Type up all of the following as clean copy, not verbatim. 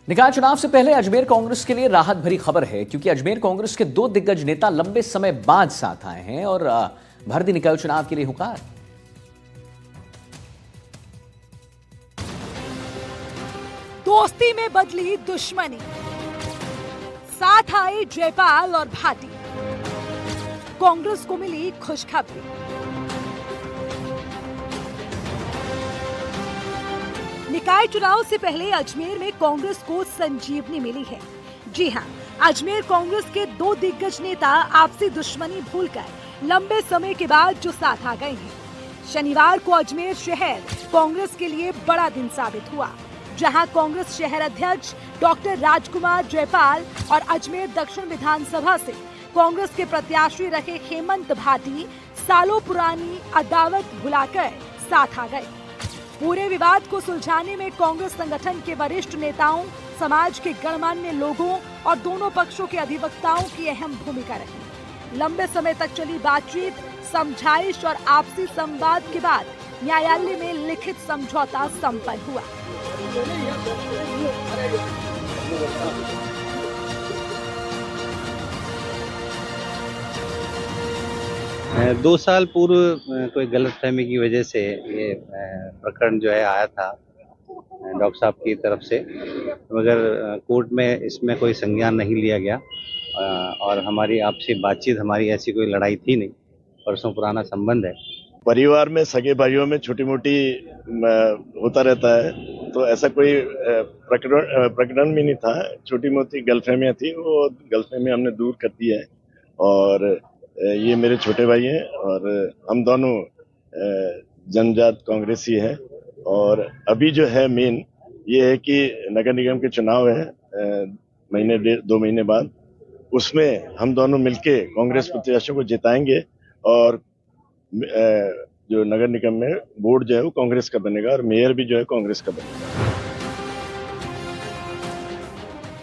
निकाय चुनाव से पहले अजमेर कांग्रेस के लिए राहत भरी खबर है, क्योंकि अजमेर कांग्रेस के दो दिग्गज नेता लंबे समय बाद साथ आए हैं और भर दी निकाय चुनाव के लिए हुंकार। दोस्ती में बदली दुश्मनी, साथ आए जयपाल और भाटी, कांग्रेस को मिली खुशखबरी। निकाय चुनाव से पहले अजमेर में कांग्रेस को संजीवनी मिली है। जी हां, अजमेर कांग्रेस के दो दिग्गज नेता आपसी दुश्मनी भूलकर लंबे समय के बाद जो साथ आ गए हैं। शनिवार को अजमेर शहर कांग्रेस के लिए बड़ा दिन साबित हुआ, जहां कांग्रेस शहर अध्यक्ष डॉक्टर राजकुमार जयपाल और अजमेर दक्षिण विधानसभा से कांग्रेस के प्रत्याशी रहे हेमंत भाटी सालों पुरानी अदावत भुलाकर साथ आ गए। पूरे विवाद को सुलझाने में कांग्रेस संगठन के वरिष्ठ नेताओं, समाज के गणमान्य लोगों और दोनों पक्षों के अधिवक्ताओं की अहम भूमिका रही। लंबे समय तक चली बातचीत, समझाइश और आपसी संवाद के बाद न्यायालय में लिखित समझौता संपन्न हुआ। दो साल पूर्व कोई गलतफहमी की वजह से ये प्रकरण जो है आया था डॉक्टर साहब की तरफ से, मगर कोर्ट में इसमें कोई संज्ञान नहीं लिया गया और हमारी आपसी बातचीत, हमारी ऐसी कोई लड़ाई थी नहीं, परसों पुराना संबंध है। परिवार में सगे भाइयों में छोटी मोटी होता रहता है, तो ऐसा कोई प्रकरण भी नहीं था। छोटी मोटी गलतफहमियां थी, वो गलतफहमी हमने दूर कर दी है और ये मेरे छोटे भाई हैं और हम दोनों जनजात कांग्रेसी हैं। और अभी जो है मेन ये है कि नगर निगम के चुनाव है दो महीने बाद, उसमें हम दोनों मिलके कांग्रेस प्रत्याशियों को जिताएंगे और जो नगर निगम में बोर्ड जो है वो कांग्रेस का बनेगा और मेयर भी जो है कांग्रेस का बनेगा।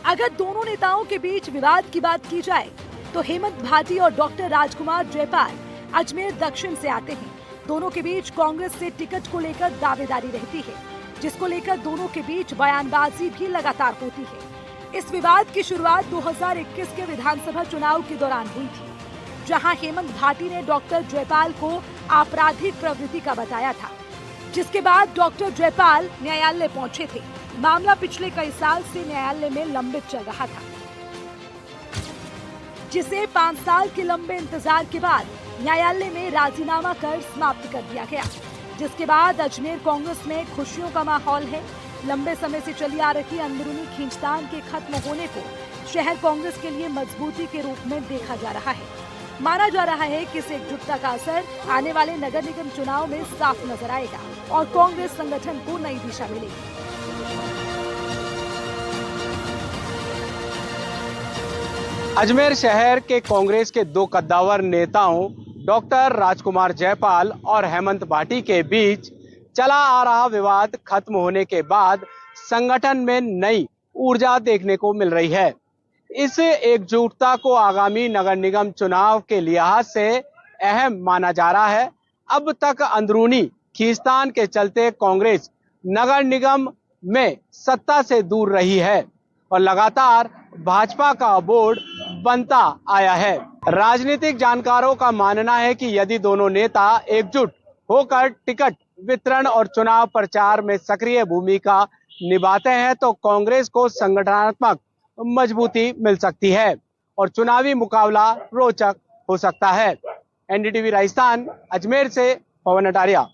अगर दोनों नेताओं के बीच विवाद की बात की जाए तो हेमंत भाटी और डॉक्टर राजकुमार जयपाल अजमेर दक्षिण से आते हैं। दोनों के बीच कांग्रेस से टिकट को लेकर दावेदारी रहती है, जिसको लेकर दोनों के बीच बयानबाजी भी लगातार होती है। इस विवाद की शुरुआत 2021 के विधानसभा चुनाव के दौरान हुई थी, जहां हेमंत भाटी ने डॉक्टर जयपाल को आपराधिक प्रवृत्ति का बताया था, जिसके बाद डॉक्टर जयपाल न्यायालय पहुंचे थे। मामला पिछले कई साल से न्यायालय में लंबित चल रहा था, जिसे 5 साल के लंबे इंतजार के बाद न्यायालय में राजीनामा कर समाप्त कर दिया गया, जिसके बाद अजमेर कांग्रेस में खुशियों का माहौल है। लंबे समय से चली आ रही अंदरूनी खींचतान के खत्म होने को शहर कांग्रेस के लिए मजबूती के रूप में देखा जा रहा है। माना जा रहा है कि इस एकजुटता का असर आने वाले नगर निगम चुनाव में साफ नजर आएगा और कांग्रेस संगठन को नई दिशा मिलेगी। अजमेर शहर के कांग्रेस के दो कद्दावर नेताओं डॉक्टर राजकुमार जयपाल और हेमंत भाटी के बीच चला आ रहा विवाद खत्म होने के बाद संगठन में नई ऊर्जा देखने को मिल रही है। इस एकजुटता को आगामी नगर निगम चुनाव के लिहाज से अहम माना जा रहा है। अब तक अंदरूनी खींचतान के चलते कांग्रेस नगर निगम में सत्ता से दूर रही है और लगातार भाजपा का बोर्ड बनता आया है। राजनीतिक जानकारों का मानना है कि यदि दोनों नेता एकजुट होकर टिकट वितरण और चुनाव प्रचार में सक्रिय भूमिका निभाते हैं तो कांग्रेस को संगठनात्मक मजबूती मिल सकती है और चुनावी मुकाबला रोचक हो सकता है। एनडीटीवी राजस्थान अजमेर से पवन अटारिया।